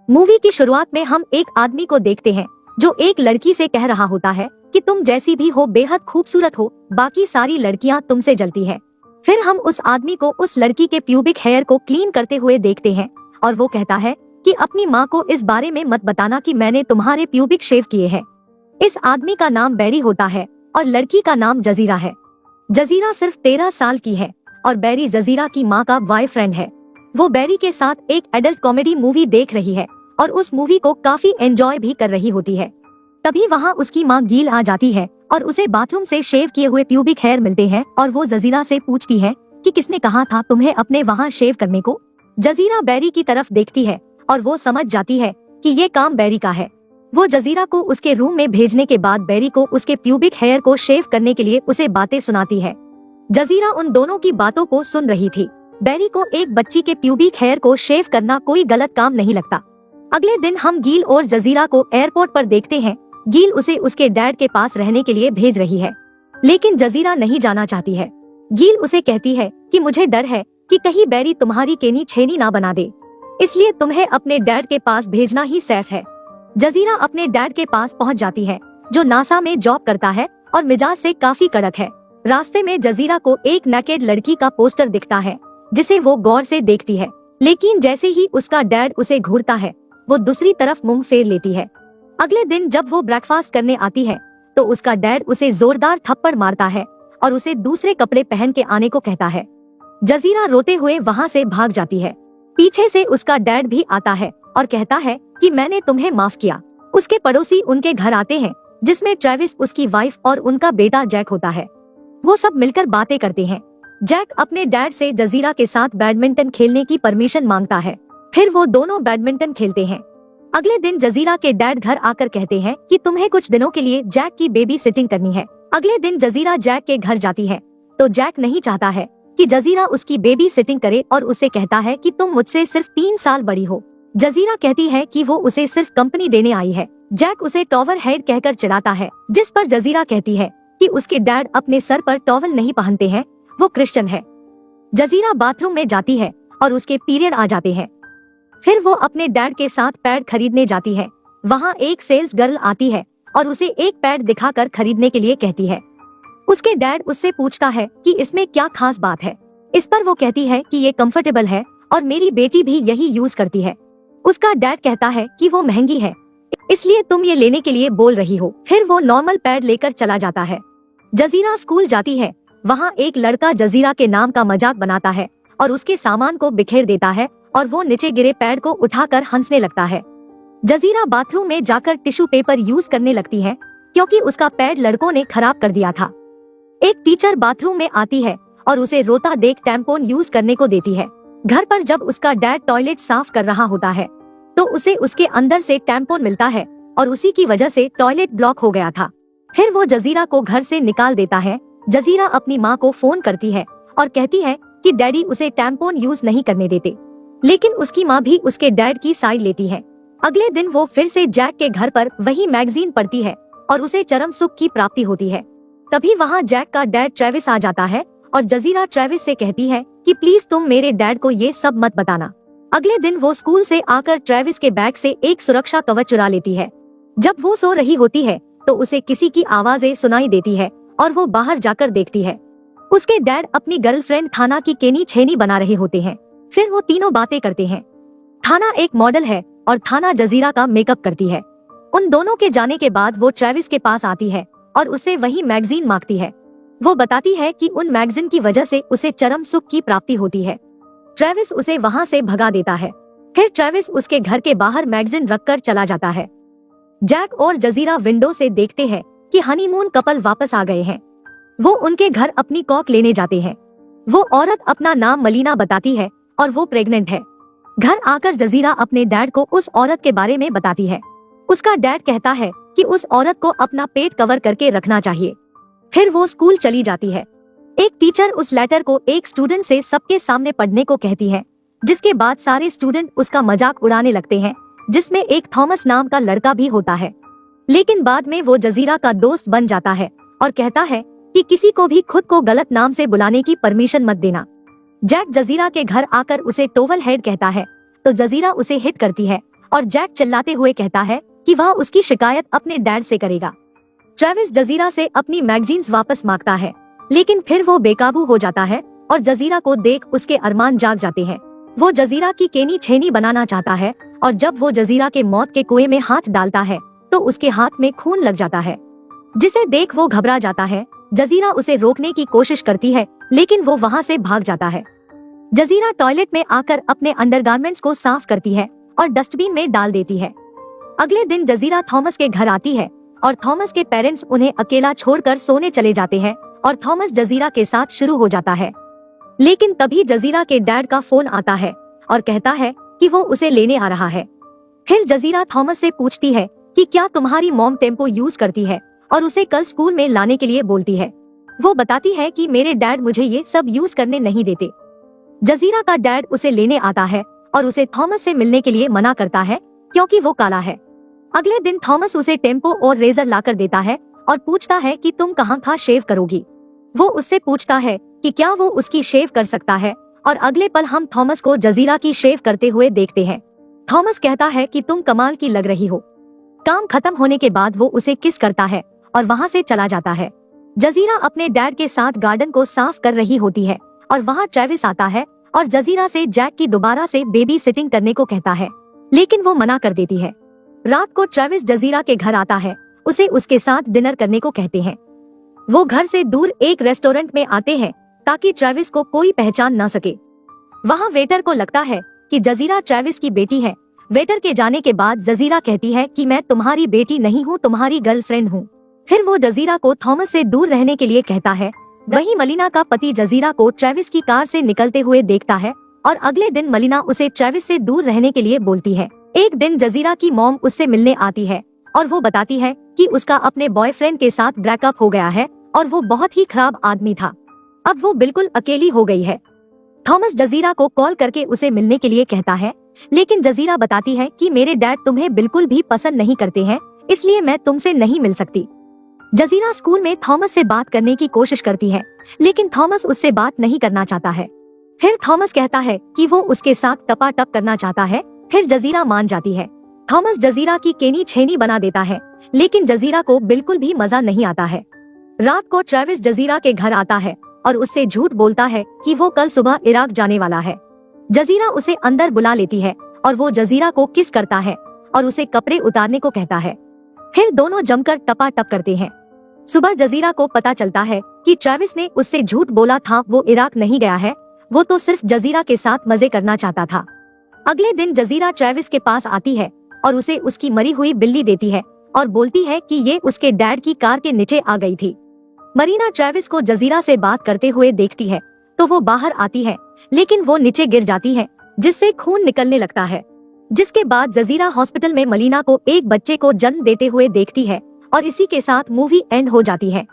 Movie की शुरुआत में हम एक आदमी को देखते हैं जो एक लड़की से कह रहा होता है कि तुम जैसी भी हो बेहद खूबसूरत हो, बाकी सारी लड़कियां तुमसे जलती हैं। फिर हम उस आदमी को उस लड़की के प्यूबिक हेयर को क्लीन करते हुए देखते हैं और वो कहता है कि अपनी माँ को इस बारे में मत बताना कि मैंने तुम्हारे प्यूबिक शेव किए हैं। इस आदमी का नाम बैरी होता है और लड़की का नाम जजीरा है। जजीरा सिर्फ 13 साल की है और बैरी जजीरा की माँ का बॉयफ्रेंड है। वो बैरी के साथ एक एडल्ट कॉमेडी मूवी देख रही है और उस मूवी को काफी एंजॉय भी कर रही होती है। तभी वहाँ उसकी माँ गील आ जाती है और उसे बाथरूम से शेव किए हुए प्यूबिक हेयर मिलते हैं और वो जजीरा से पूछती है कि किसने कहा था तुम्हें अपने वहाँ शेव करने को। जजीरा बैरी की तरफ देखती है और वो समझ जाती है कि ये काम बैरी का है। वो जजीरा को उसके रूम में भेजने के बाद बैरी को उसके प्यूबिक हेयर को शेव करने के लिए उसे बातें सुनाती है। जजीरा उन दोनों की बातों को सुन रही थी। बैरी को एक बच्ची के प्यूबिक हेयर को शेव करना कोई गलत काम नहीं लगता। अगले दिन हम गील और जजीरा को एयरपोर्ट पर देखते हैं। गील उसे उसके डैड के पास रहने के लिए भेज रही है, लेकिन जजीरा नहीं जाना चाहती है। गील उसे कहती है कि मुझे डर है कि कहीं बैरी तुम्हारी केनी छेनी ना बना दे, इसलिए तुम्हें अपने डैड के पास भेजना ही सेफ है। जजीरा अपने डैड के पास पहुंच जाती है जो नासा में जॉब करता है और मिजाज से काफी कड़क है। रास्ते में जजीरा को एक नेकेड लड़की का पोस्टर दिखता है जिसे वो गौर से देखती है, लेकिन जैसे ही उसका डैड उसे घूरता है वो दूसरी तरफ मुंह फेर लेती है। अगले दिन जब वो ब्रेकफास्ट करने आती है तो उसका डैड उसे जोरदार थप्पड़ मारता है और उसे दूसरे कपड़े पहन के आने को कहता है। जजीरा रोते हुए वहाँ से भाग जाती है। पीछे से उसका डैड भी आता है और कहता है कि मैंने तुम्हें माफ किया। उसके पड़ोसी उनके घर आते हैं जिसमें ट्रेविस, उसकी वाइफ और उनका बेटा जैक होता है। वो सब मिलकर बातें करते हैं। जैक अपने डैड से जजीरा के साथ बैडमिंटन खेलने की परमिशन मांगता है। फिर वो दोनों बैडमिंटन खेलते हैं। अगले दिन जजीरा के डैड घर आकर कहते हैं कि तुम्हें कुछ दिनों के लिए जैक की बेबी सिटिंग करनी है। अगले दिन जजीरा जैक के घर जाती है तो जैक नहीं चाहता है कि जजीरा उसकी बेबी सिटिंग करे और उसे कहता है कि तुम मुझसे सिर्फ 3 साल बड़ी हो। जजीरा कहती है कि वो उसे सिर्फ कंपनी देने आई है। जैक उसे टॉवल हेड कहकर चिढ़ाता है, जिस पर जजीरा कहती है कि उसके डैड अपने सर पर टॉवल नहीं पहनते हैं, वो क्रिश्चियन है। जजीरा बाथरूम में जाती है और उसके पीरियड आ जाते हैं। फिर वो अपने डैड के साथ पैड खरीदने जाती है। वहाँ एक सेल्स गर्ल आती है और उसे एक पैड दिखाकर खरीदने के लिए कहती है। उसके डैड उससे पूछता है कि इसमें क्या खास बात है। इस पर वो कहती है कि ये कंफर्टेबल है और मेरी बेटी भी यही यूज करती है। उसका डैड कहता है कि वो महंगी है, इसलिए तुम ये लेने के लिए बोल रही हो। फिर वो नॉर्मल पैड लेकर चला जाता है। जजीरा स्कूल जाती है। वहाँ एक लड़का जजीरा के नाम का मजाक बनाता है और उसके सामान को बिखेर देता है और वो नीचे गिरे पैड को उठाकर हंसने लगता है। जजीरा बाथरूम में जाकर टिश्यू पेपर यूज करने लगती है क्योंकि उसका पैड लड़कों ने खराब कर दिया था। एक टीचर बाथरूम में आती है और उसे रोता देख टैम्पोन यूज करने को देती है। घर पर जब उसका डैड टॉयलेट साफ कर रहा होता है तो उसे उसके अंदर से टैम्पोन मिलता है और उसी की वजह से टॉयलेट ब्लॉक हो गया था। फिर वो जजीरा को घर से निकाल देता है। जजीरा अपनी माँ को फोन करती है और कहती है कि डैडी उसे टैम्पोन यूज नहीं करने देते, लेकिन उसकी माँ भी उसके डैड की साइड लेती है। अगले दिन वो फिर से जैक के घर पर वही मैगजीन पढ़ती है और उसे चरम सुख की प्राप्ति होती है। तभी वहाँ जैक का डैड ट्रेविस आ जाता है और जजीरा ट्रेविस से कहती है कि प्लीज तुम मेरे डैड को ये सब मत बताना। अगले दिन वो स्कूल से आकर ट्रेविस के बैग से एक सुरक्षा कवच चुरा लेती है। जब वो सो रही होती है तो उसे किसी की आवाजें सुनाई देती है और वो बाहर जाकर देखती है। उसके डैड अपनी गर्लफ्रेंड थाना की केनी छेनी बना रहे होते हैं। फिर वो तीनों बातें करते हैं। थाना एक मॉडल है और थाना जजीरा का मेकअप करती है। उन दोनों के जाने के बाद वो ट्रेविस के पास आती है और उससे वही मैगजीन मांगती है। वो बताती है कि उन मैगजीन की वजह से उसे चरम सुख की प्राप्ति होती है। ट्रेविस उसे वहाँ से भगा देता है। फिर ट्रेविस उसके घर के बाहर मैगजीन रखकर चला जाता है। जैक और जजीरा विंडो से देखते हैं कि हनीमून कपल वापस आ गए हैं। वो उनके घर अपनी कॉक लेने जाते हैं। वो औरत अपना नाम मलीना बताती है और वो प्रेग्नेंट है। घर आकर जजीरा अपने डैड को उस औरत के बारे में बताती है। उसका डैड कहता है कि उस औरत को अपना पेट कवर करके रखना चाहिए। फिर वो स्कूल चली जाती है। एक टीचर उस लेटर को एक स्टूडेंट से सबके सामने पढ़ने को कहती है, जिसके बाद सारे स्टूडेंट उसका मजाक उड़ाने लगते हैं, जिसमें एक थॉमस नाम का लड़का भी होता है। लेकिन बाद में वो जजीरा का दोस्त बन जाता है और कहता है कि किसी को भी खुद को गलत नाम से बुलाने की परमिशन मत देना। जैक जजीरा के घर आकर उसे टोवल हेड कहता है तो जजीरा उसे हिट करती है और जैक चिल्लाते हुए कहता है कि वह उसकी शिकायत अपने डैड से करेगा। ट्रेविस जजीरा से अपनी मैगजीन्स वापस मांगता है, लेकिन फिर वो बेकाबू हो जाता है और जजीरा को देख उसके अरमान जाग जाते हैं। वो जजीरा की केनी छेनी बनाना चाहता है और जब वो जजीरा के मौत के कुएं में हाथ डालता है तो उसके हाथ में खून लग जाता है, जिसे देख वो घबरा जाता है। जजीरा उसे रोकने की कोशिश करती है, लेकिन वो वहाँ से भाग जाता है। जजीरा टॉयलेट में आकर अपने अंडरगारमेंट्स को साफ करती है और डस्टबिन में डाल देती है। अगले दिन जजीरा थॉमस के घर आती है और थॉमस के पेरेंट्स उन्हें अकेला छोड़कर सोने चले जाते हैं और थॉमस जजीरा के साथ शुरू हो जाता है। लेकिन तभी जजीरा के डैड का फोन आता है और कहता है कि वो उसे लेने आ रहा है। फिर जजीरा थॉमस से पूछती है कि क्या तुम्हारी मॉम टेम्पो यूज करती है और उसे कल स्कूल में लाने के लिए बोलती है। वो बताती है कि मेरे डैड मुझे ये सब यूज करने नहीं देते। जजीरा का डैड उसे लेने आता है और उसे थॉमस से मिलने के लिए मना करता है क्योंकि वो काला है। अगले दिन थॉमस उसे टेम्पो और रेजर लाकर देता है और पूछता है कि तुम कहाँ का शेव करोगी। वो उससे पूछता है कि क्या वो उसकी शेव कर सकता है और अगले पल हम थॉमस को जजीरा की शेव करते हुए देखते हैं। थॉमस कहता है कि तुम कमाल की लग रही हो। काम खत्म होने के बाद वो उसे किस करता है और वहाँ से चला जाता है। जजीरा अपने डैड के साथ गार्डन को साफ कर रही होती है और वहाँ ट्रेविस आता है और जजीरा से जैक की दोबारा से बेबी सिटिंग करने को कहता है, लेकिन वो मना कर देती है। रात को ट्रेविस जजीरा के घर आता है, उसे उसके साथ डिनर करने को कहते हैं। वो घर से दूर एक रेस्टोरेंट में आते हैं ताकि ट्रेविस को कोई पहचान न सके। वहाँ वेटर को लगता है कि जजीरा ट्रेविस की बेटी है। वेटर के जाने के बाद जजीरा कहती है कि मैं तुम्हारी बेटी नहीं हूँ, तुम्हारी गर्लफ्रेंड हूँ। फिर वो जजीरा को थॉमस से दूर रहने के लिए कहता है। वहीं मलिना का पति जजीरा को ट्रेविस की कार से निकलते हुए देखता है और अगले दिन मलिना उसे ट्रेविस से दूर रहने के लिए बोलती है। एक दिन जजीरा की मॉम उससे मिलने आती है और वो बताती है कि उसका अपने बॉयफ्रेंड के साथ ब्रेकअप हो गया है और वो बहुत ही खराब आदमी था। अब वो बिल्कुल अकेली हो गई है। थॉमस जजीरा को कॉल करके उसे मिलने के लिए कहता है, लेकिन जजीरा बताती है कि मेरे डैड तुम्हें बिल्कुल भी पसंद नहीं करते हैं, इसलिए मैं तुमसे नहीं मिल सकती। जजीरा स्कूल में थॉमस से बात करने की कोशिश करती है, लेकिन थॉमस उससे बात नहीं करना चाहता है। फिर थॉमस कहता है कि वो उसके साथ टपाटप करना चाहता है। फिर जजीरा मान जाती है। थॉमस जजीरा की केनी छेनी बना देता है, लेकिन जजीरा को बिल्कुल भी मजा नहीं आता है। रात को ट्रेविस जजीरा के घर आता है और उससे झूठ बोलता है कि वो कल सुबह इराक जाने वाला है। जजीरा उसे अंदर बुला लेती है और वो जजीरा को किस करता है और उसे कपड़े उतारने को कहता है। फिर दोनों जमकर टपाटप करते हैं। सुबह जजीरा को पता चलता है कि ट्रेविस ने उससे झूठ बोला था, वो इराक नहीं गया है, वो तो सिर्फ जजीरा के साथ मजे करना चाहता था। अगले दिन जजीरा ट्रेविस के पास आती है और उसे उसकी मरी हुई बिल्ली देती है और बोलती है कि ये उसके डैड की कार के नीचे आ गई थी। मरीना ट्रेविस को जजीरा से बात करते हुए देखती है तो वो बाहर आती है, लेकिन वो नीचे गिर जाती है जिससे खून निकलने लगता है। जिसके बाद जजीरा हॉस्पिटल में मलीना को एक बच्चे को जन्म देते हुए देखती है और इसी के साथ मूवी एंड हो जाती है।